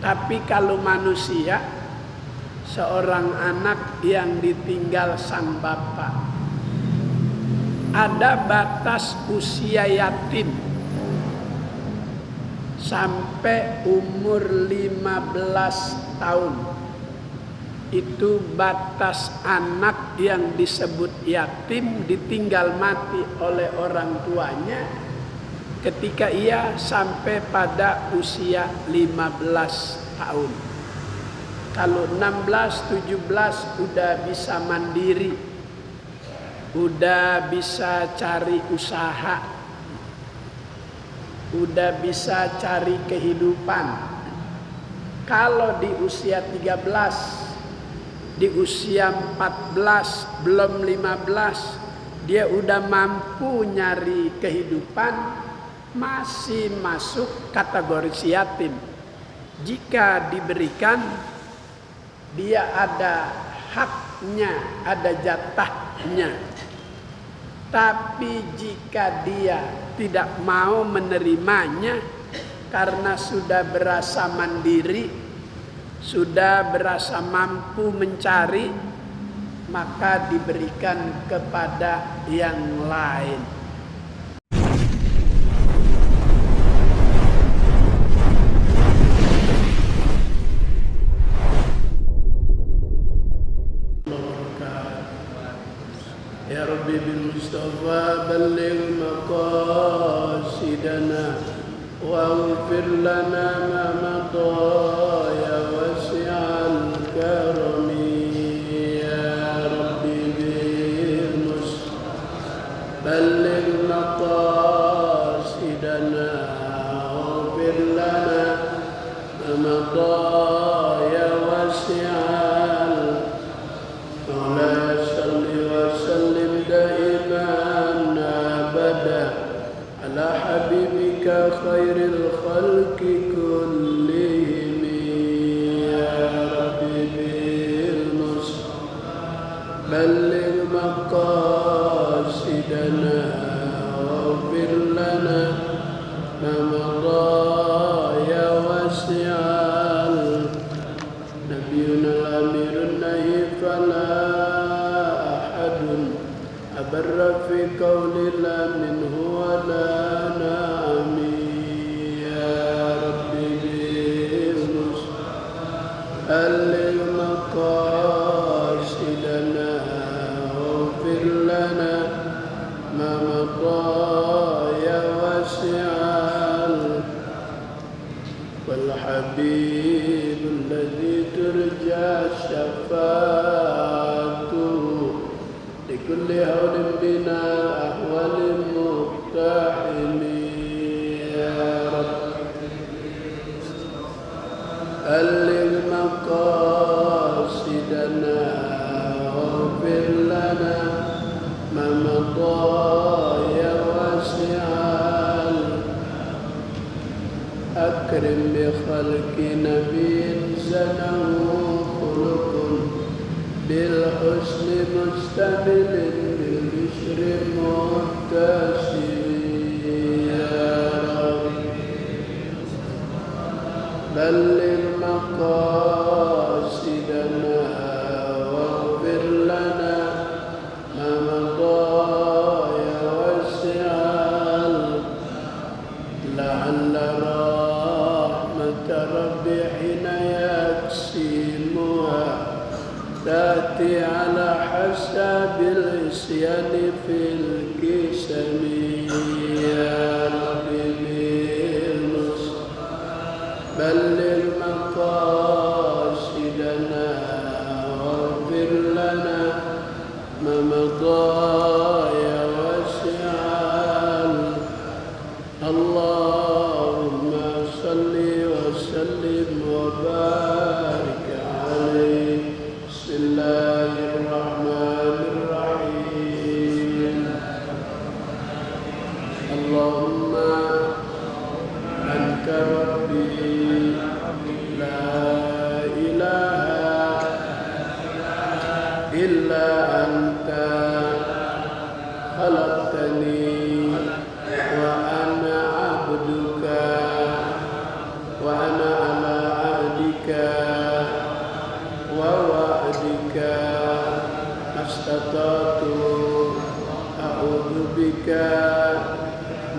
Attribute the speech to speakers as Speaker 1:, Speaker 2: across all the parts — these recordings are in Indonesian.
Speaker 1: Tapi kalau manusia, seorang anak yang ditinggal sang bapak, ada batas usia yatim sampai umur 15 tahun. Itu batas anak yang disebut yatim ditinggal mati oleh orang tuanya ketika ia sampai pada usia 15 tahun. Kalau 16, 17 udah bisa mandiri, udah bisa cari usaha, udah bisa cari kehidupan. Kalau di usia 13, di usia 14, belum 15, dia udah mampu nyari kehidupan, masih masuk kategori si yatim. Jika diberikan, dia ada haknya, ada jatahnya. Tapi jika dia tidak mau menerimanya karena sudah berasa mandiri, sudah berasa mampu mencari, maka diberikan kepada yang lain. Ya Rabbi bil Mustafa balligh maqasidana waghfir lana ma madha ya wasi'al karami. Ya Rabbi bil Mustafa balligh maqasidana waghfir lana ma madha ya wasi'al حبيبك خير الخلق كلهم. يا ربي بالمصطفى بلغ مقاصدنا واغفر لنا ما مضى يا واسع نبينا الأمير النهي فلا أحد أبر في قول لا منه ولا بلغ مقاصدنا واغفر لنا ما مضى يا واسع والحبيب الذي ترجى شفاعته لكل هول بنا أحوال مقتحم. يا رب بلغ مقاصدنا واغفر لنا ما مضى يا واسع أكرم بخلق نبي زنه خلق بالحسن مستمل بالبشر متسم. يا رب بلغ مقاصدنا واغفر لنا ما مضى يا واسع لعل رحمة ربي حين يقسمها تأتي على حسب العصيان في القسم. يا ربي بالمصطفى بلغ مقاصدنا واغفر لنا ما مضى يا واسع اللهم صل وسلم وبارك عليه. بسم الله الرحمن الرحيم. اللهم أنت ربي لا إله إلا أنت خلقتني وأنا عبدك وأنا على عهدك wa wa'dika mastata'tu a'udzu bika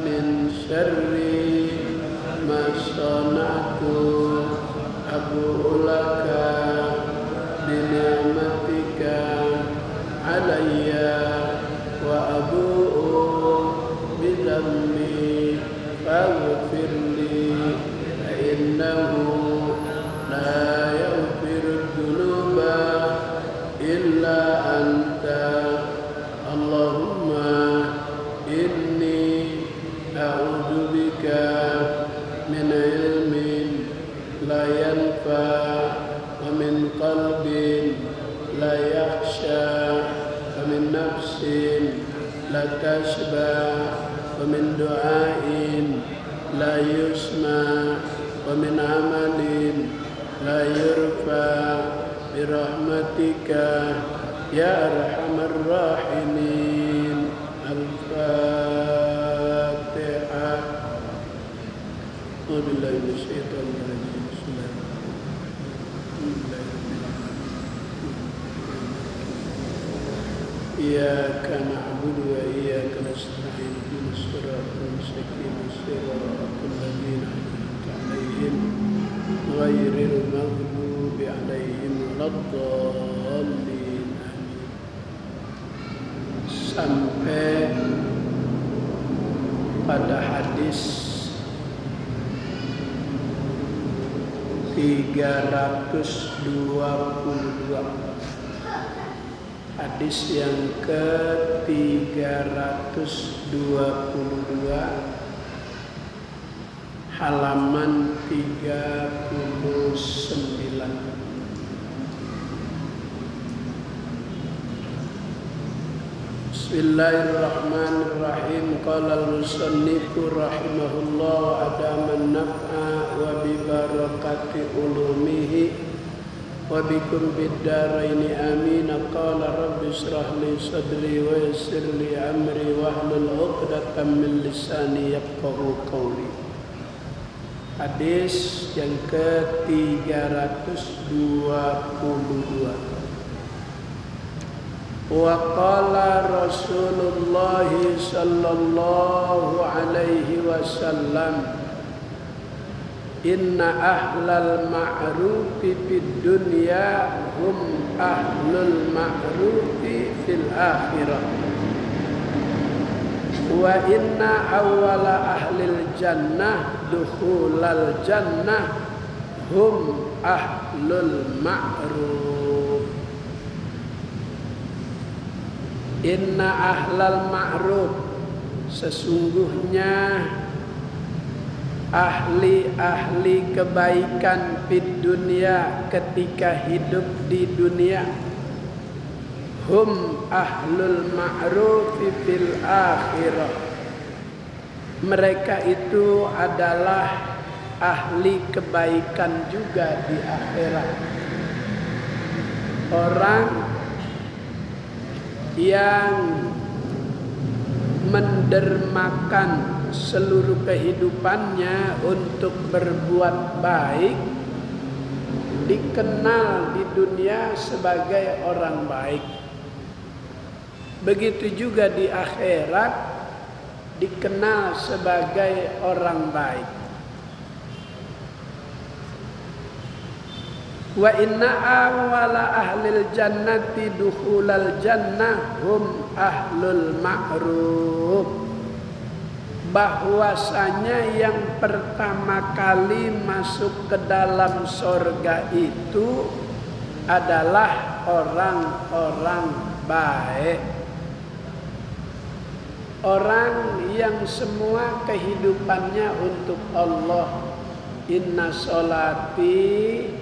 Speaker 1: min syarri ma sana'tu abu'u laka bi ni'matika alayya wa abu'u bi dhanbi faghfir li fa innahu la yaghfiru dzunuba illa anta. Allahumma inni a'udzu bika min ilmin la yanfa' wa min qalbin la yakhsha wa min nafsin la tashba' wa min du'ain la yusma' wa min amalin la yurfa' bi rahmatika ya arhamar rahimin. Al-Fatihah. Wabillahi minasyaitonir rajim. Iyyaka na'budu wa iyyaka nasta'in ihdinas siratal mustaqim siratal ladzina an'amta 'alaihim ghairil maghdubi 'alaihim waladdallin. Sampai pada hadis 322, hadis yang ke-322 halaman 39. Bismillahirrahmanirrahim. Qala al-musannifu rahimahullah adaman naf'a wa bi barakati ulumihi wa bikum bid-daraini amin. Qala rabbi shrah li sadri wa yassir li amri wahlul 'uqdatam min lisani yafqahu qawli. Hadis yang ke-322. Wa qala Rasulullah sallallahu alaihi wasallam inna ahlal ma'rufi fid dunya hum ahlul ma'rufi fil akhirah wa inna awwala ahlil jannah dukhulal jannah hum ahlul ma'ruf. Inna ahlal ma'ruf, sesungguhnya ahli-ahli kebaikan fid dunia, ketika hidup di dunia, hum ahlul ma'ruf fil akhirah, mereka itu adalah ahli kebaikan juga di akhirat. Orang yang mendermakan seluruh kehidupannya untuk berbuat baik dikenal di dunia sebagai orang baik. Begitu juga di akhirat dikenal sebagai orang baik. Wa inna awwala ahlil jannati dukhulal jannah hum ahlul ma'ruf, bahwasanya yang pertama kali masuk ke dalam surga itu adalah orang-orang baik, orang yang semua kehidupannya untuk Allah. Inna sholati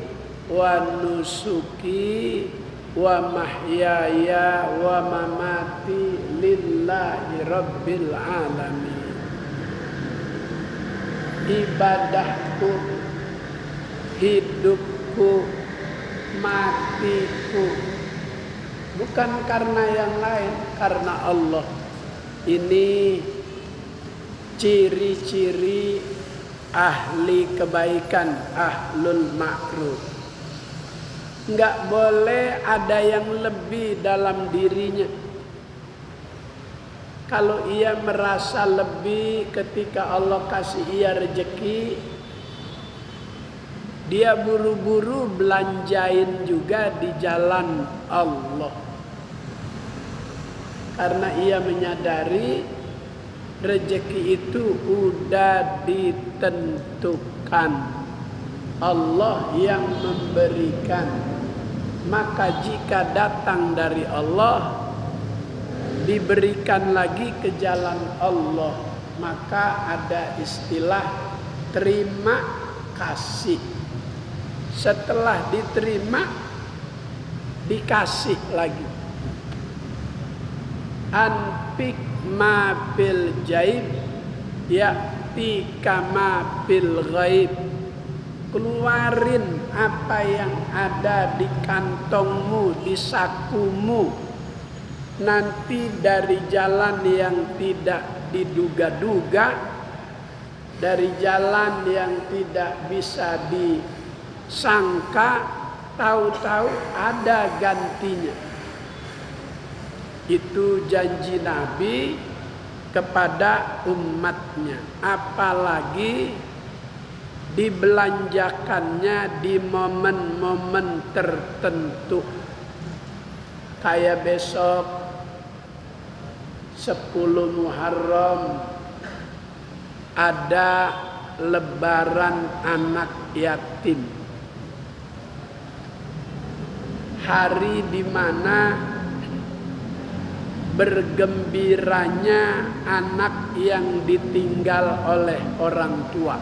Speaker 1: wa nusuki wa mahyaya wa mamati lillahi rabbil alamin. Ibadahku, hidupku, matiku bukan karena yang lain, karena Allah. Ini ciri-ciri ahli kebaikan, ahlul ma'ruf. Nggak boleh ada yang lebih dalam dirinya. Kalau ia merasa lebih ketika Allah kasih ia rezeki, dia buru-buru belanjain juga di jalan Allah. Karena ia menyadari rezeki itu udah ditentukan. Allah yang memberikan. Maka jika datang dari Allah, diberikan lagi ke jalan Allah, maka ada istilah terima kasih. Setelah diterima, dikasih lagi. Anfik ma fil jaib ya'ti kama fil ghaib. Keluarin apa yang ada di kantongmu, di sakumu, nanti dari jalan yang tidak diduga-duga, dari jalan yang tidak bisa disangka, tahu-tahu ada gantinya. Itu janji Nabi kepada umatnya. Apalagi dibelanjakannya di momen-momen tertentu. Kayak besok 10 Muharram ada lebaran anak yatim. Hari di mana bergembiranya anak yang ditinggal oleh orang tua.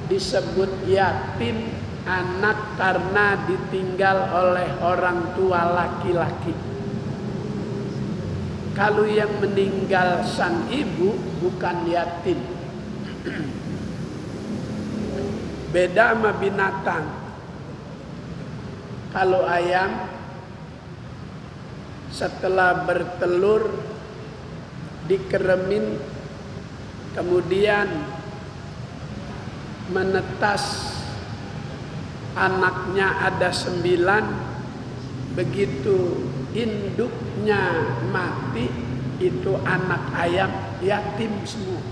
Speaker 1: Disebut yatim anak karena ditinggal oleh orang tua laki-laki. Kalau yang meninggal sang ibu bukan yatim. Beda sama binatang. Kalau ayam setelah bertelur dikeremin, kemudian menetas, anaknya ada 9, begitu induknya mati, itu anak ayam yatim semua.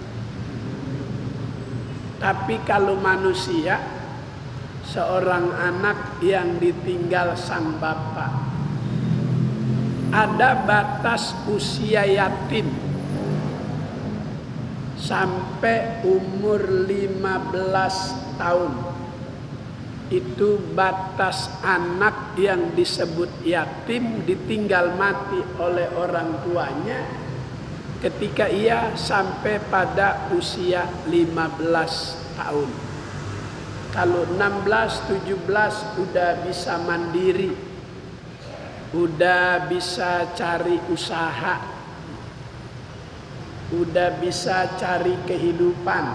Speaker 1: Tapi kalau manusia, seorang anak yang ditinggal sang bapak, ada batas usia yatim sampai umur 15 tahun. Itu batas anak yang disebut yatim, ditinggal mati oleh orang tuanya ketika ia sampai pada usia 15 tahun. Kalau 16, 17 udah bisa mandiri, udah bisa cari usaha, udah bisa cari kehidupan.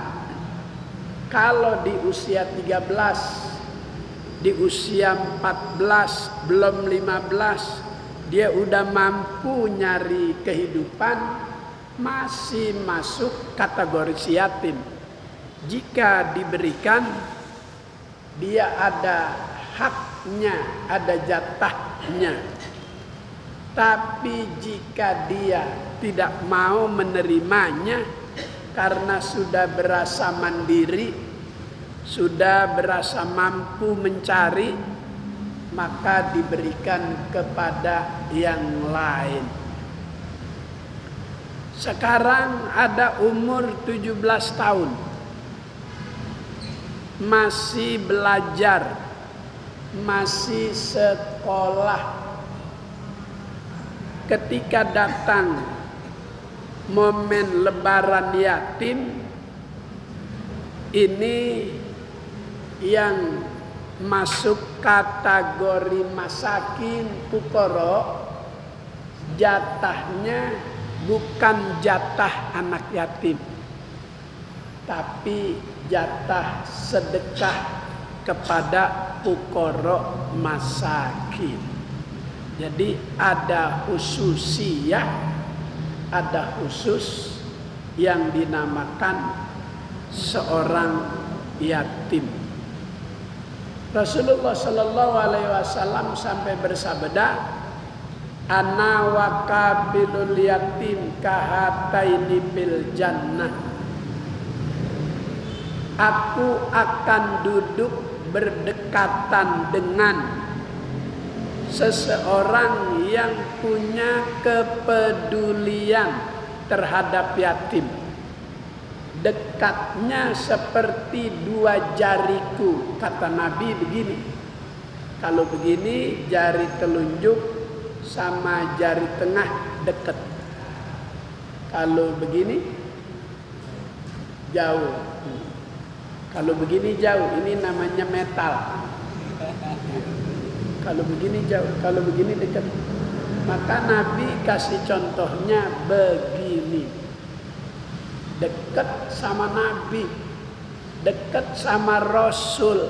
Speaker 1: Kalau di usia 13, di usia 14, belum 15, dia udah mampu nyari kehidupan, masih masuk kategori si yatim. Jika diberikan, dia ada haknya, ada jatahnya. Tapi jika dia tidak mau menerimanya karena sudah berasa mandiri, sudah berasa mampu mencari, maka diberikan kepada yang lain. Sekarang ada umur 17 tahun, masih belajar, masih sekolah. Ketika datang momen lebaran yatim, ini yang masuk kategori masakin fukara, jatahnya bukan jatah anak yatim, tapi jatah sedekah kepada fukara masakin. Jadi ada khususiyah, ada khusus yang dinamakan seorang yatim. Rasulullah Shallallahu Alaihi Wasallam sampai bersabda, ana wa kabilul yatim kahataini bil jannah. Aku akan duduk berdekatan dengan seseorang yang punya kepedulian terhadap yatim. Dekatnya seperti dua jariku, kata Nabi begini. Kalau begini jari telunjuk sama jari tengah dekat. Kalau begini jauh. Kalau begini jauh, ini namanya metal. Kalau begini jauh, kalau begini dekat. Maka Nabi kasih contohnya begini. Dekat sama Nabi, dekat sama Rasul.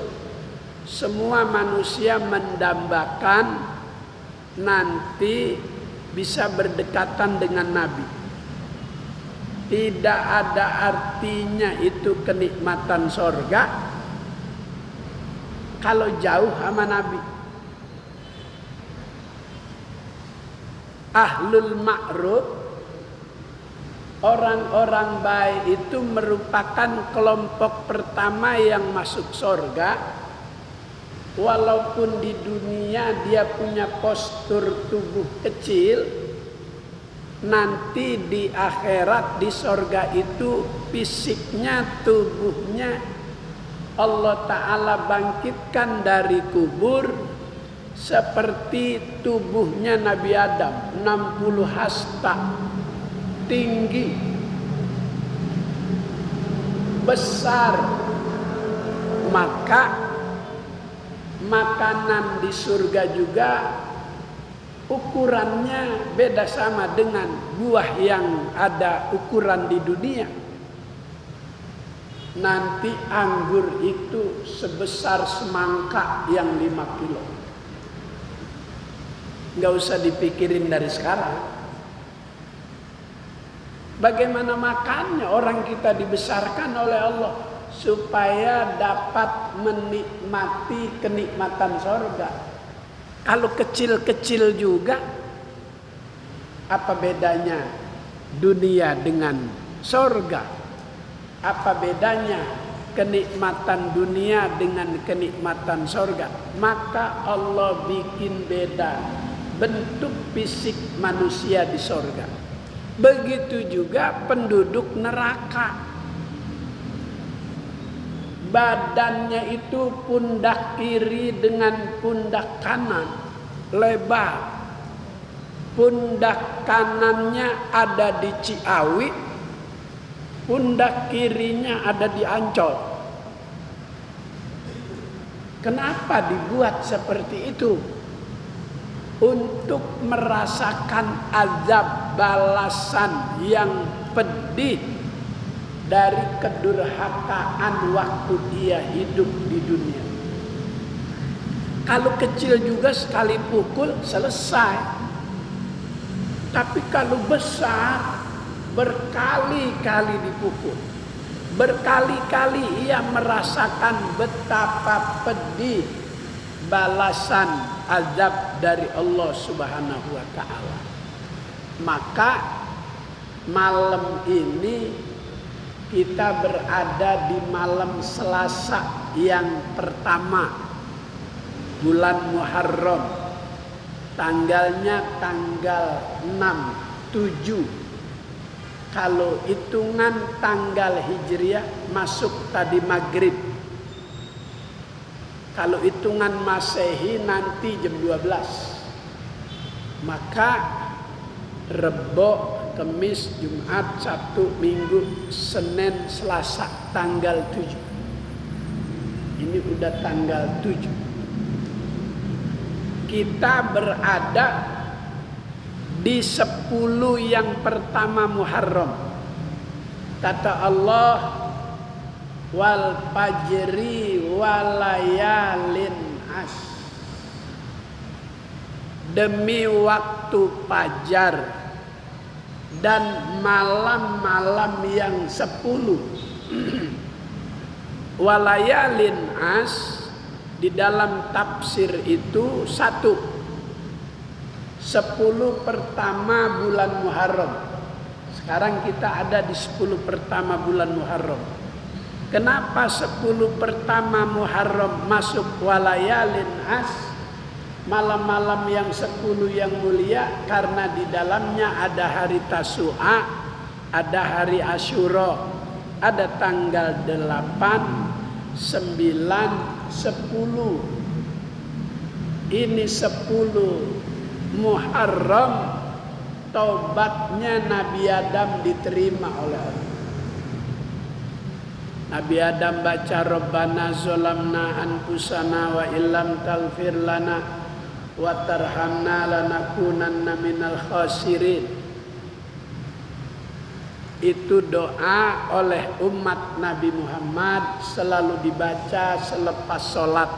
Speaker 1: Semua manusia mendambakan nanti bisa berdekatan dengan Nabi. Tidak ada artinya itu kenikmatan sorga kalau jauh sama Nabi. Ahlul ma'ruf, orang-orang baik itu merupakan kelompok pertama yang masuk sorga. Walaupun di dunia dia punya postur tubuh kecil, nanti di akhirat di sorga itu fisiknya, tubuhnya Allah Ta'ala bangkitkan dari kubur seperti tubuhnya Nabi Adam, 60 hasta, tinggi, besar. Maka makanan di surga juga ukurannya beda sama dengan buah yang ada ukuran di dunia. Nanti anggur itu sebesar semangka yang 5 kilo. Nggak usah dipikirin dari sekarang. Bagaimana makannya? Orang kita dibesarkan oleh Allah supaya dapat menikmati kenikmatan sorga. Kalau kecil-kecil juga, apa bedanya dunia dengan sorga? Apa bedanya kenikmatan dunia dengan kenikmatan sorga? Maka Allah bikin beda bentuk fisik manusia di sorga. Begitu juga penduduk neraka. Badannya itu pundak kiri dengan pundak kanan lebar. Pundak kanannya ada di Ciawi, pundak kirinya ada di Ancol. Kenapa dibuat seperti itu? Untuk merasakan azab balasan yang pedih dari kedurhakaan waktu dia hidup di dunia. Kalau kecil juga sekali pukul selesai. Tapi kalau besar berkali-kali dipukul. Berkali-kali ia merasakan betapa pedih balasan azab dari Allah Subhanahu wa ta'ala. Maka malam ini kita berada di malam Selasa yang pertama bulan Muharram. Tanggalnya tanggal 6, 7. Kalau hitungan tanggal Hijriah masuk tadi maghrib. Kalau hitungan Masehi nanti jam 12. Maka Rebo, Kamis, Jumat, Sabtu, Minggu, Senin, Selasa tanggal 7. Ini udah tanggal 7. Kita berada di 10 yang pertama Muharram. Kata Allah, wal fajri walayalin as. Demi waktu fajar dan malam-malam yang 10. Walayalin as, Di dalam tafsir itu 1, 10 pertama bulan Muharram. Sekarang kita ada di 10 pertama bulan Muharram. Kenapa 10 pertama Muharram masuk walayalin as, malam-malam yang 10 yang mulia? Karena di dalamnya ada hari Tasu'a, ada hari Asyura, ada tanggal 8, 9, 10. Ini 10 Muharram, taubatnya Nabi Adam diterima oleh Allah. Nabi Adam baca Rabbana zolamna anfusana wa illam taghfir lana wa tarhamna lanakunanna minal khasirin. Itu doa oleh umat Nabi Muhammad, selalu dibaca selepas sholat.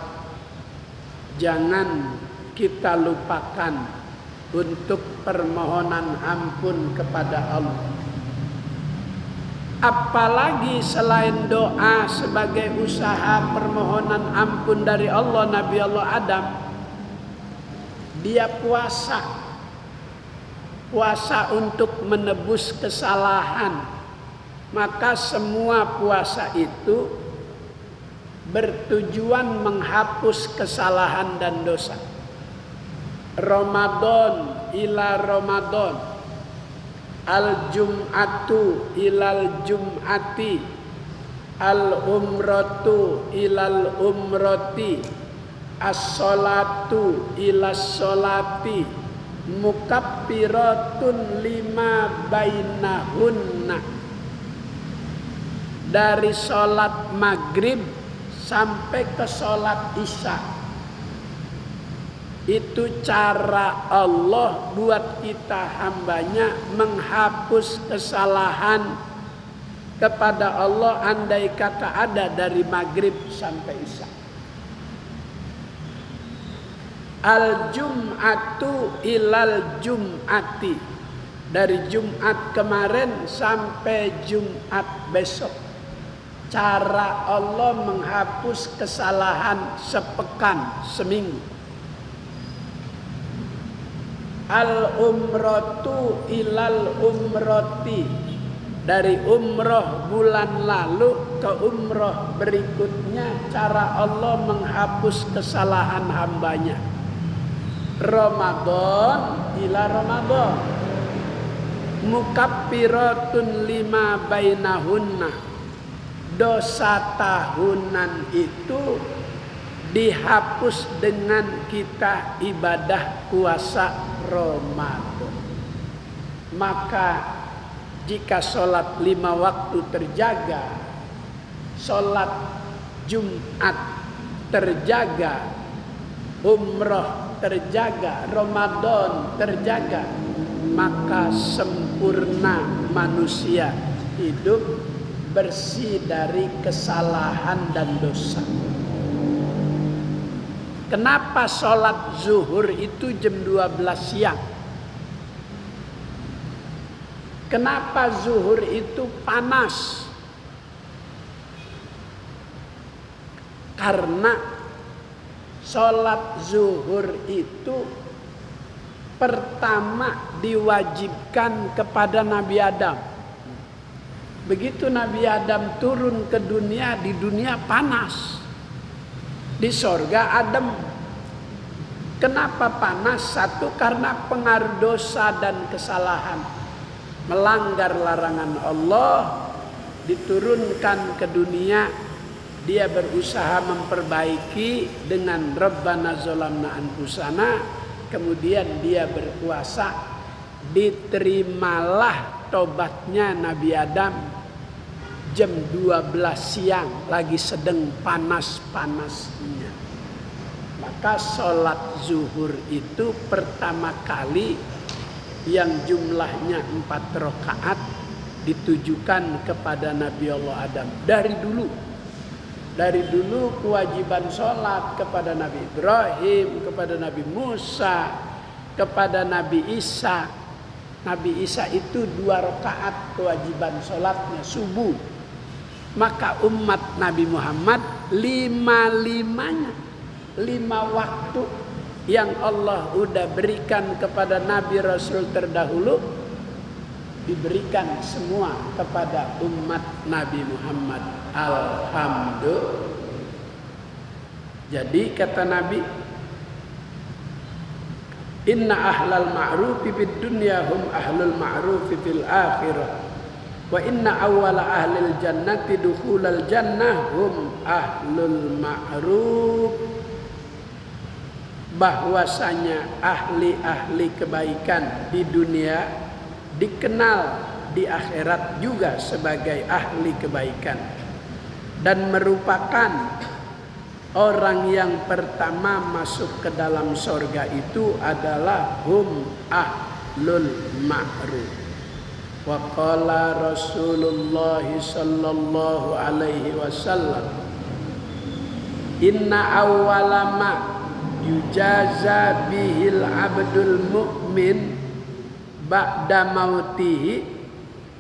Speaker 1: Jangan kita lupakan untuk permohonan ampun kepada Allah. Apalagi selain doa sebagai usaha permohonan ampun dari Allah, Nabi Allah Adam, dia puasa untuk menebus kesalahan. Maka semua puasa itu bertujuan menghapus kesalahan dan dosa. Ramadan ila Ramadan, al-jum'atu ilal jum'ati, al-umratu ilal umrati, as-salatu ilas salati, mukaffiratun lima bainahunna. Dari sholat maghrib sampai ke sholat isya, itu cara Allah buat kita hambanya menghapus kesalahan kepada Allah, andai kata ada dari maghrib sampai isya. Al-jum'atu ilal jum'ati, dari Jumat kemarin sampai Jumat besok. Cara Allah menghapus kesalahan sepekan, seminggu. Al-umratu ilal umrati, dari umroh bulan lalu ke umroh berikutnya, cara Allah menghapus kesalahan hambanya. Ramadan ila Ramadan, mukaffiratun lima bainahunna, dosa tahunan itu dihapus dengan kita ibadah puasa Ramadan. Maka jika sholat 5 waktu terjaga, sholat Jumat terjaga, umroh terjaga, Ramadan terjaga, maka sempurna manusia hidup bersih dari kesalahan dan dosa. Kenapa sholat zuhur itu jam 12 siang? Kenapa zuhur itu panas? Karena sholat zuhur itu pertama diwajibkan kepada Nabi Adam. Begitu Nabi Adam turun ke dunia, di dunia panas. Di sorga adem. Kenapa panas? Satu, karena pengaruh dosa dan kesalahan. Melanggar larangan Allah, diturunkan ke dunia. Dia berusaha memperbaiki dengan Rabbana zolamna anfusana. Kemudian dia berpuasa. Diterimalah tobatnya Nabi Adam jam 12 siang, lagi sedang panas-panasnya. Maka sholat zuhur itu pertama kali yang jumlahnya 4 rakaat ditujukan kepada Nabi Allah Adam. Dari dulu kewajiban sholat kepada Nabi Ibrahim, kepada Nabi Musa, kepada Nabi Isa. Nabi Isa itu 2 rakaat kewajiban sholatnya subuh. Maka umat Nabi Muhammad 5-5-nya 5 waktu yang Allah udah berikan kepada Nabi Rasul terdahulu, diberikan semua kepada umat Nabi Muhammad. Alhamdulillah. Jadi kata Nabi, inna ahlal ma'rufi fid dunya hum ahlul ma'rufi fil akhirah. Wa inna awwala ahlil jannati dukhulal jannah hum ahlul ma'ruf. Bahwasanya ahli-ahli kebaikan di dunia dikenal di akhirat juga sebagai ahli kebaikan, dan merupakan orang yang pertama masuk ke dalam surga itu adalah hum ahlul ma'ruf. Wa qala Rasulullah sallallahu alaihi wasallam, inna awwala ma yujaza bihil abdul mu'min ba'da mautihi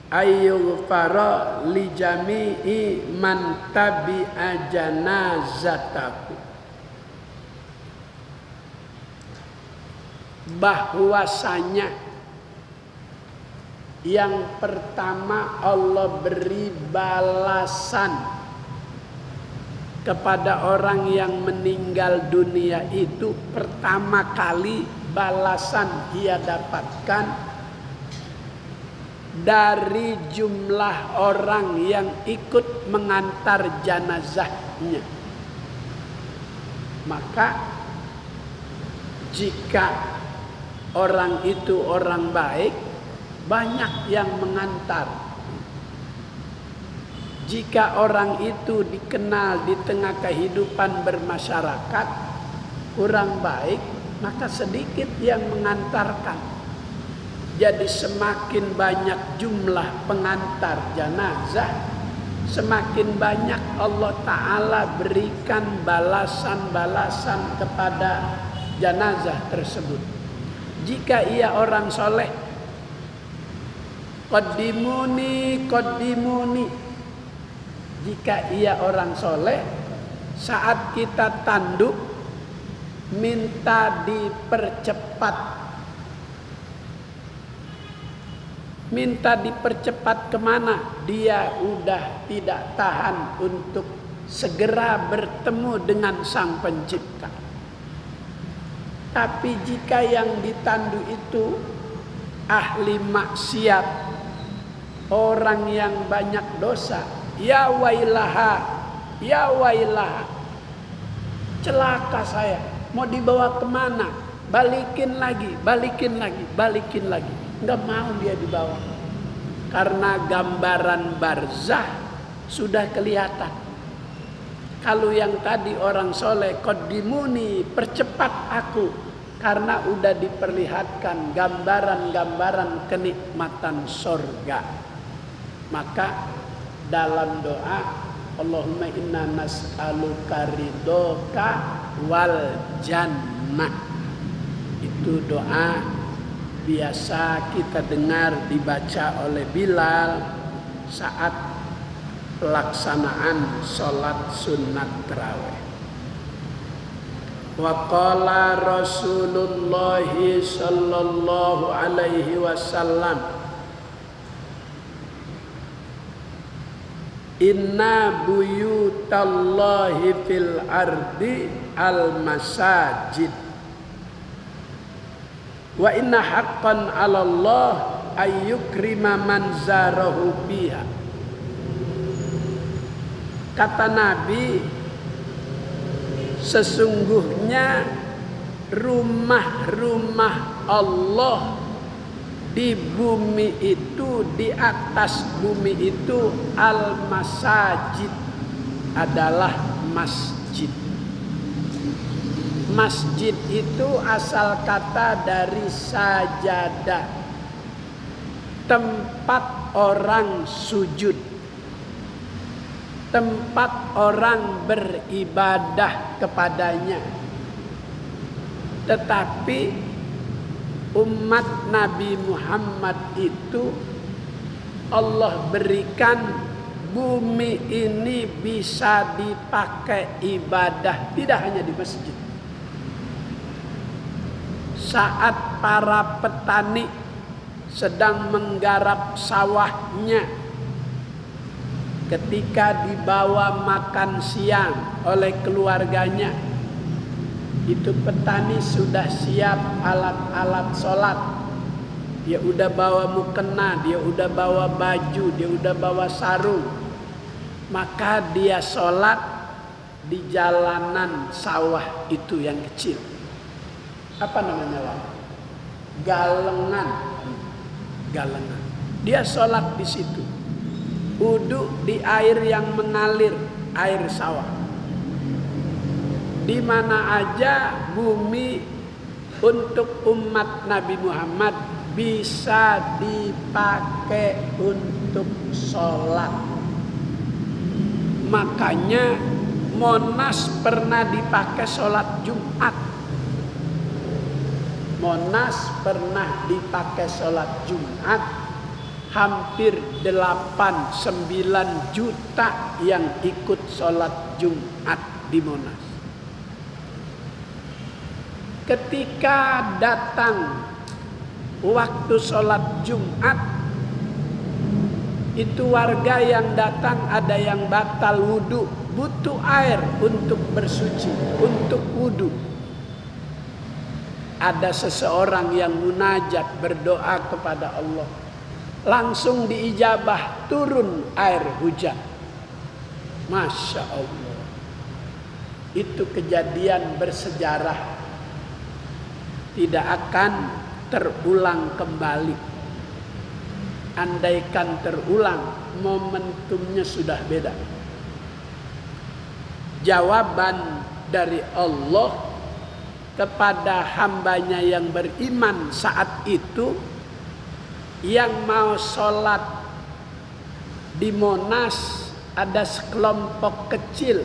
Speaker 1: ayyughfara li jami'i man tabi'a janazatahu. Bahwasanya yang pertama Allah beri balasan kepada orang yang meninggal dunia itu, pertama kali balasan dia dapatkan dari jumlah orang yang ikut mengantar jenazahnya. Maka jika orang itu orang baik, banyak yang mengantar. Jika orang itu dikenal di tengah kehidupan bermasyarakat kurang baik, maka sedikit yang mengantarkan. Jadi semakin banyak jumlah pengantar jenazah, semakin banyak Allah Ta'ala berikan balasan-balasan kepada jenazah tersebut. Jika ia orang soleh, qaddimuni, qaddimuni. Jika ia orang soleh, saat kita tanduk minta dipercepat. Minta dipercepat kemana? Dia udah tidak tahan untuk segera bertemu dengan Sang Pencipta. Tapi jika yang ditandu itu ahli maksiat, orang yang banyak dosa, ya wailaha, ya wailaha, celaka saya, mau dibawa kemana? Balikin lagi, balikin lagi, balikin lagi. Enggak mau dia dibawa. Karena gambaran barzah sudah kelihatan. Kalau yang tadi orang soleh, qaddimuni, percepat aku. Karena udah diperlihatkan gambaran-gambaran kenikmatan surga. Maka dalam doa, Allahumma inna nas'aluka ridhoka wal jannah. Itu doa biasa kita dengar dibaca oleh Bilal saat pelaksanaan sholat sunat tarawih. Wa qala Rasulullah sallallahu alaihi wasallam, inna buyutallahi fil ardi al masajid wa inna haqqan 'alallah ayyukrima man zarahu biha. Kata Nabi, sesungguhnya rumah-rumah Allah di bumi itu, di atas bumi itu, al-masajid adalah masjid. Masjid itu asal kata dari sajadah, tempat orang sujud, tempat orang beribadah kepadanya. Tetapi umat Nabi Muhammad itu Allah berikan bumi ini bisa dipakai ibadah, tidak hanya di masjid. Saat para petani sedang menggarap sawahnya, ketika dibawa makan siang oleh keluarganya, itu petani sudah siap alat-alat sholat. Dia udah bawa mukena, dia udah bawa baju, dia udah bawa sarung. Maka dia sholat di jalanan sawah itu yang kecil. Apa namanya Pak? Galengan. Galengan. Dia sholat di situ. Wudu di air yang mengalir, air sawah. Di mana aja bumi untuk umat Nabi Muhammad bisa dipakai untuk sholat. Makanya Monas pernah dipakai sholat Jumat. Monas pernah dipakai sholat Jumat. Hampir 8-9 juta yang ikut sholat Jumat di Monas. Ketika datang waktu sholat Jumat, itu warga yang datang ada yang batal wudu, butuh air untuk bersuci, untuk wudu. Ada seseorang yang munajat berdoa kepada Allah, langsung diijabah, turun air hujan. Masya Allah, itu kejadian bersejarah, tidak akan terulang kembali. Andaikan terulang, momentumnya sudah beda. Jawaban dari Allah kepada hambanya yang beriman saat itu, yang mau sholat di Monas, ada sekelompok kecil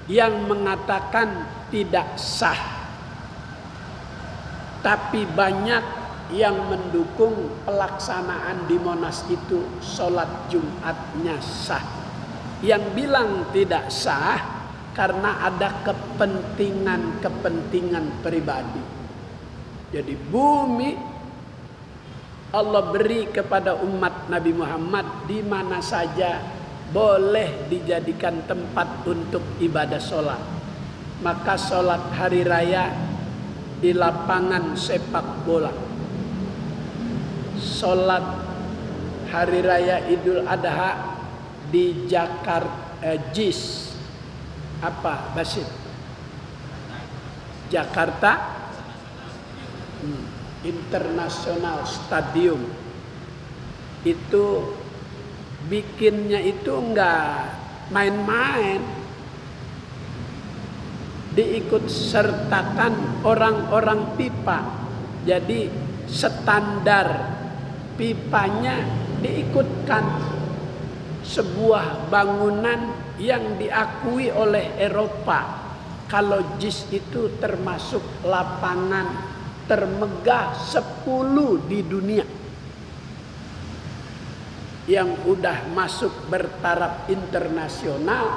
Speaker 1: yang mengatakan tidak sah. Tapi banyak yang mendukung pelaksanaan di Monas itu sholat Jumatnya sah. Yang bilang tidak sah karena ada kepentingan pribadi. Jadi bumi Allah beri kepada umat Nabi Muhammad di mana saja boleh dijadikan tempat untuk ibadah sholat. Maka sholat hari raya di lapangan sepak bola, sholat hari raya Idul Adha di Jakarta, JIS apa Basit? Jakarta International Stadium. Itu bikinnya itu enggak main-main. Diikut sertakan orang-orang pipa. Jadi standar pipanya diikutkan. Sebuah bangunan yang diakui oleh Eropa. Kalau JIS itu termasuk lapangan termegah 10 di dunia. Yang udah masuk bertaraf internasional,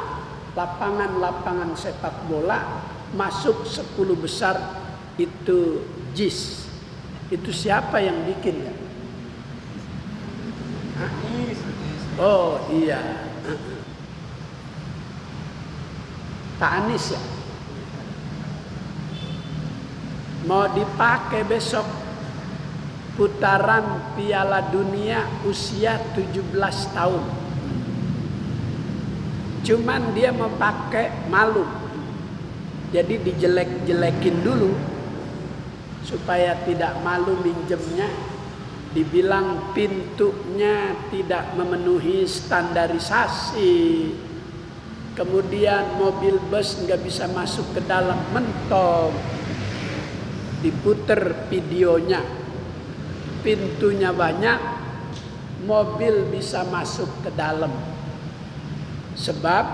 Speaker 1: lapangan-lapangan sepak bola masuk 10 besar itu JIS. Itu siapa yang bikin ya? Oh iya, Pak Anies ya. Mau dipakai besok putaran Piala Dunia usia 17 tahun. Cuman dia mau pakai malu. Jadi dijelek-jelekin dulu supaya tidak malu minjemnya. Dibilang pintunya tidak memenuhi standarisasi. Kemudian mobil bus nggak bisa masuk ke dalam, mentok. Diputer videonya. Pintunya banyak, mobil bisa masuk ke dalam. Sebab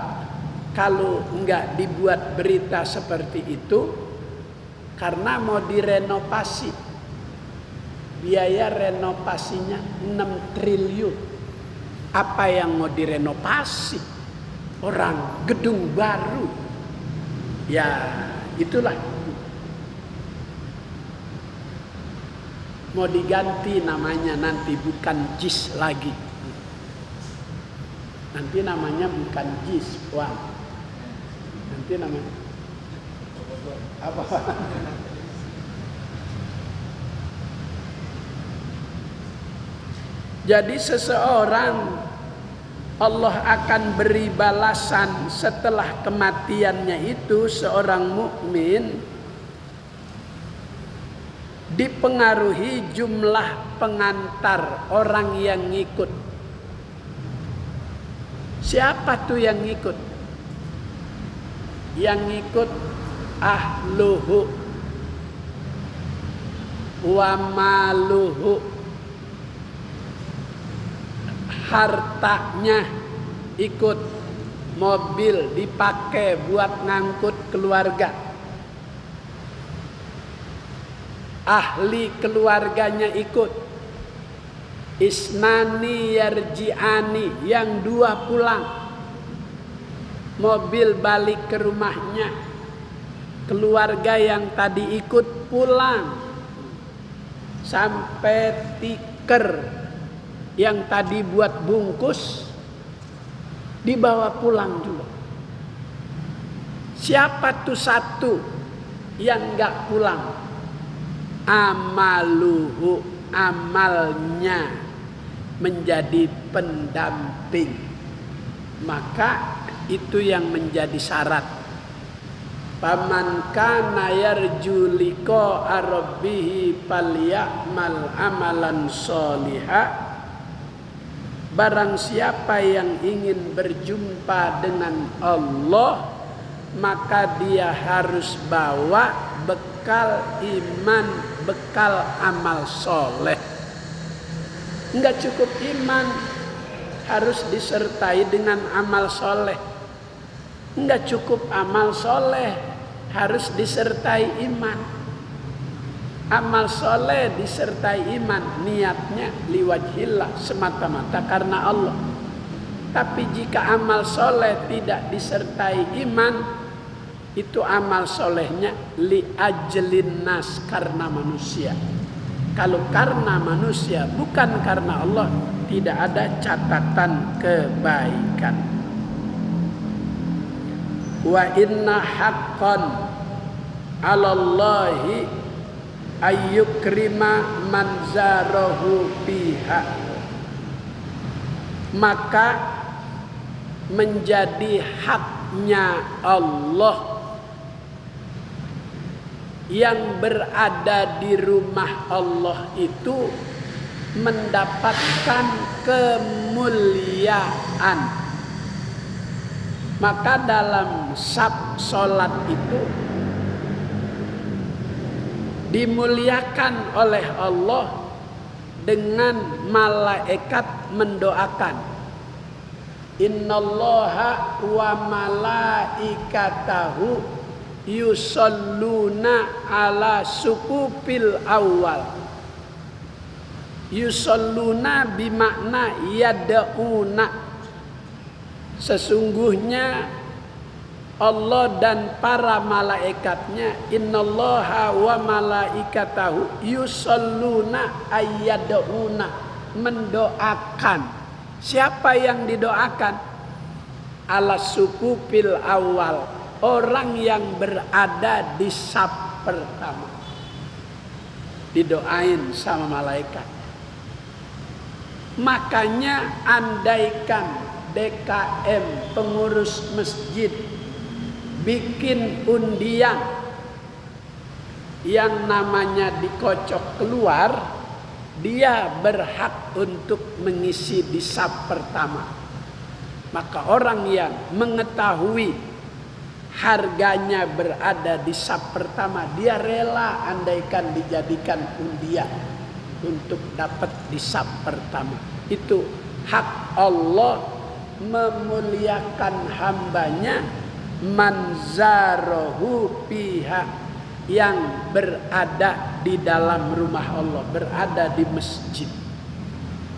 Speaker 1: kalau nggak dibuat berita seperti itu, karena mau direnovasi. Biaya renovasinya 6 triliun. Apa yang mau direnovasi? Orang gedung baru. Ya, itulah. Mau diganti namanya nanti bukan JIS lagi. Nanti namanya bukan JIS, Wah. Nanti namanya apa? Jadi seseorang Allah akan beri balasan setelah kematiannya itu. Seorang mukmin dipengaruhi jumlah pengantar orang yang ngikut. Siapa tuh yang ngikut? Yang ngikut ahluhu wa maluhu, hartanya ikut, mobil dipakai buat ngangkut keluarga, ahli keluarganya ikut, isnani yarji'ani, yang dua pulang, mobil balik ke rumahnya, keluarga yang tadi ikut pulang, sampai tiker yang tadi buat bungkus dibawa pulang juga. Siapa tuh satu yang gak pulang? Amaluhu, amalnya menjadi pendamping. Maka itu yang menjadi syarat. Faman kana yarju liqa'a rabbih falyamal amalan sholihan. Barang siapa yang ingin berjumpa dengan Allah, maka dia harus bawa bekal iman, bekal amal soleh. Enggak cukup iman, harus disertai dengan amal soleh. Enggak cukup amal soleh, harus disertai iman. Amal soleh disertai iman, niatnya liwajhillah, semata-mata karena Allah. Tapi jika amal soleh tidak disertai iman, itu amal solehnya li ajlin nas, karena manusia. Kalau karena manusia, bukan karena Allah, tidak ada catatan kebaikan. Wa inna haqqan 'alallahi ayyukrima man zarahu biha. Maka menjadi haknya Allah yang berada di rumah Allah itu mendapatkan kemuliaan. Maka dalam salat itu dimuliakan oleh Allah dengan malaikat mendoakan. Innallaha wa malaikatahu yusalluna ala sufufil awal. Yusalluna bimakna yad'una. Sesungguhnya Allah dan para malaikatnya, innallaha wa malaikatahu yusalluna ayyaduna, mendoakan. Siapa yang didoakan? Ala sufufil awal, orang yang berada di saf pertama, didoain sama malaikat. Makanya andaikan DKM, pengurus masjid, bikin undian yang namanya dikocok keluar, dia berhak untuk mengisi di saf pertama. Maka orang yang mengetahui harganya berada di saf pertama, dia rela andaikan dijadikan undian untuk dapat di saf pertama. Itu hak Allah memuliakan hambanya, manzarahu pihak yang berada di dalam rumah Allah, berada di masjid.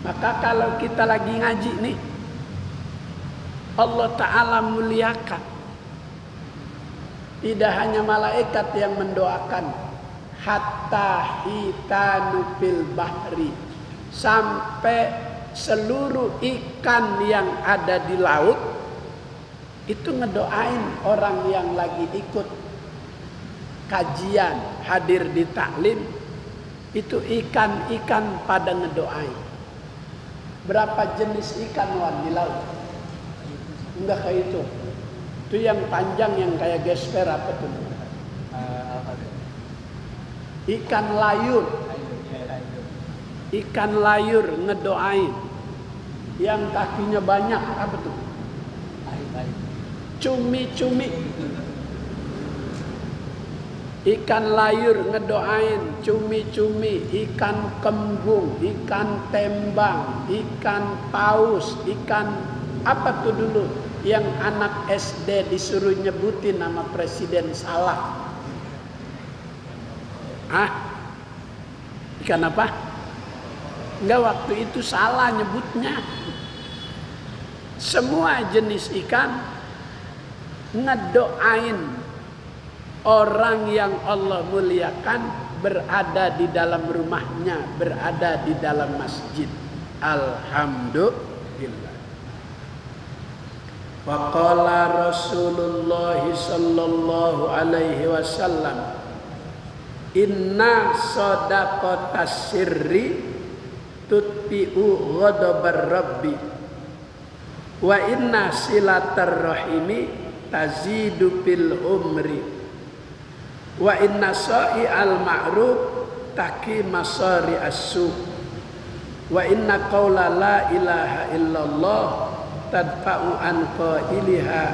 Speaker 1: Maka kalau kita lagi ngaji nih, Allah Ta'ala muliakan. Tidak hanya malaikat yang mendoakan, hatta hitanu fil bahri, sampai seluruh ikan yang ada di laut itu ngedoain orang yang lagi ikut kajian, hadir di taklim. Itu ikan-ikan pada ngedoain. Berapa jenis ikan Wan di laut? Enggak kayak itu. Itu yang panjang yang kayak gesper apa tuh? Ikan layur. Ikan layur ngedoain. Yang kakinya banyak apa tuh? Cumi-cumi. Ikan layur ngedoain, cumi-cumi, ikan kembung, ikan tembang, ikan paus, ikan apa tuh dulu yang anak SD disuruh nyebutin nama presiden salah. Ikan apa? Enggak, waktu itu salah nyebutnya. Semua jenis ikan ngedoain orang yang Allah muliakan berada di dalam rumahnya, berada di dalam masjid. Alhamdulillah. Wa qala Rasulullah sallallahu alaihi wasallam, inna shadaqatas sirri tutfi'u ghadabar rabbi wa inna silatar rahimi tazidu fil umri wa inna sa'i al ma'ruf taki masari as-su wa inna qawla la ilaha illallah tadfa'u an qailiha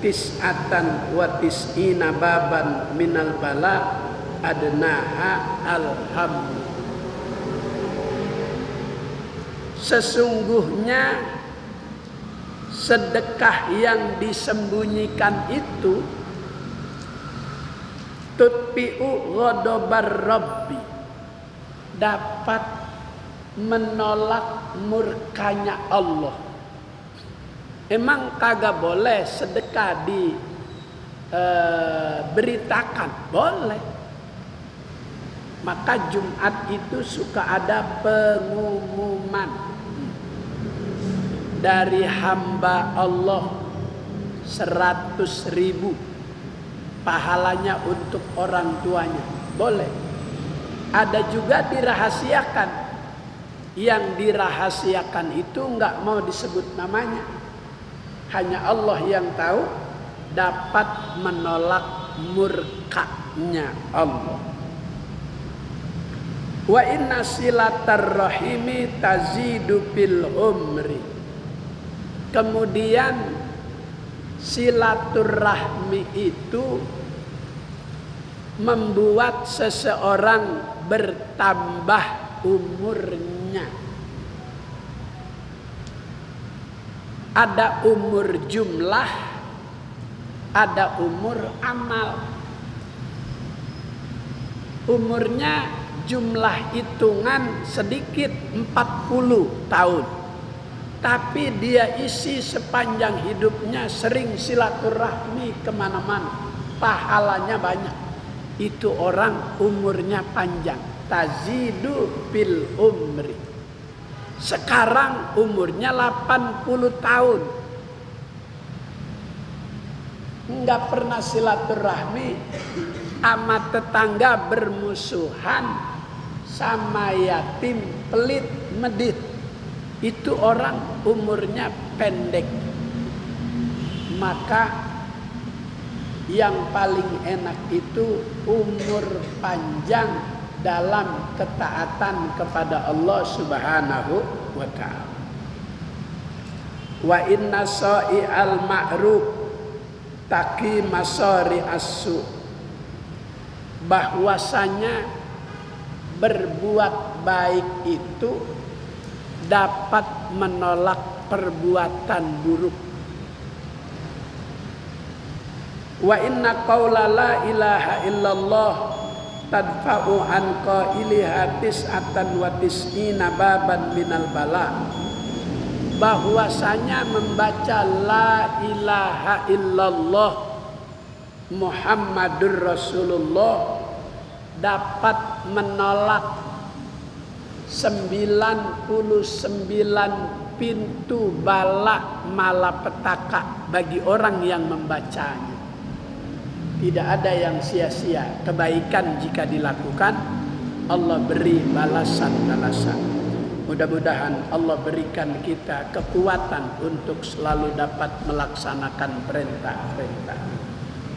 Speaker 1: tis'atan wa tis'ina baban minal bala adnaha alhamd. Sesungguhnya sedekah yang disembunyikan itu tutfi'u ghadabar rabbi, dapat menolak murkanya Allah. Emang kagak boleh sedekah diberitakan? Boleh. Maka Jumat itu suka ada pengumuman dari hamba Allah 100.000 pahalanya untuk orang tuanya. Boleh. Ada juga dirahasiakan. Yang dirahasiakan itu enggak mau disebut namanya. Hanya Allah yang tahu, dapat menolak murkanya Allah. Wa inna silatar rahimi tazidu fil umri. Kemudian silaturahmi itu membuat seseorang bertambah umurnya. Ada umur jumlah, ada umur amal. Umurnya jumlah hitungan sedikit 40 tahun. Tapi dia isi sepanjang hidupnya sering silaturahmi kemana-mana. Pahalanya banyak. Itu orang umurnya panjang. Tazidu fil umri. Sekarang umurnya 80 tahun. Enggak pernah silaturahmi. Sama tetangga bermusuhan. Sama yatim pelit medit. Itu orang umurnya pendek. Maka yang paling enak itu umur panjang dalam ketaatan kepada Allah Subhanahu wa ta'ala. Wa inna sa'i al ma'ruf taqi masari as-su. Bahwasanya berbuat baik itu dapat menolak perbuatan buruk. Wa inna qawla la ilaha illallah tadfa'u an qailiha tis'atan wa tis'ina baban minal bala. Bahwasanya membaca la ilaha illallah Muhammadur Rasulullah dapat menolak 99 pintu bala malapetaka bagi orang yang membacanya. Tidak ada yang sia-sia. Kebaikan jika dilakukan, Allah beri balasan-balasan. Mudah-mudahan Allah berikan kita kekuatan untuk selalu dapat melaksanakan perintah-perintah.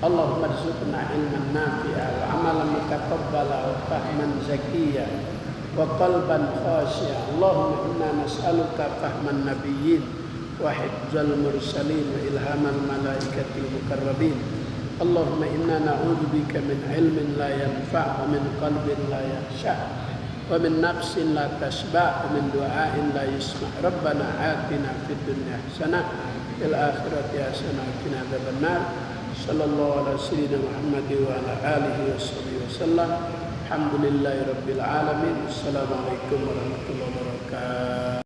Speaker 1: Allahumma rzuqna ilman nafi'a wa amalan mutaqabbala wa fahman zakiyya wa qalban khashi'a. Allahumma inna nas'aluka fahman nabiyyin wa hifdzal mursalin wa ilhamal malaikatil mukarrabin. Allahumma inna na'udzubika min ilmin la yanfa' wa min qalbin la yakhsha' wa min nafsin la tashba' wa min du'ain la yusma'. Rabbana atina fid dunya hasanah fil akhirati hasanah wa qina adzabannar. Sallallahu ala sayyidina Muhammad wa ala alihi washabbihi wasallam. Alhamdulillahi rabbil alamin. Assalamualaikum warahmatullahi wabarakatuh.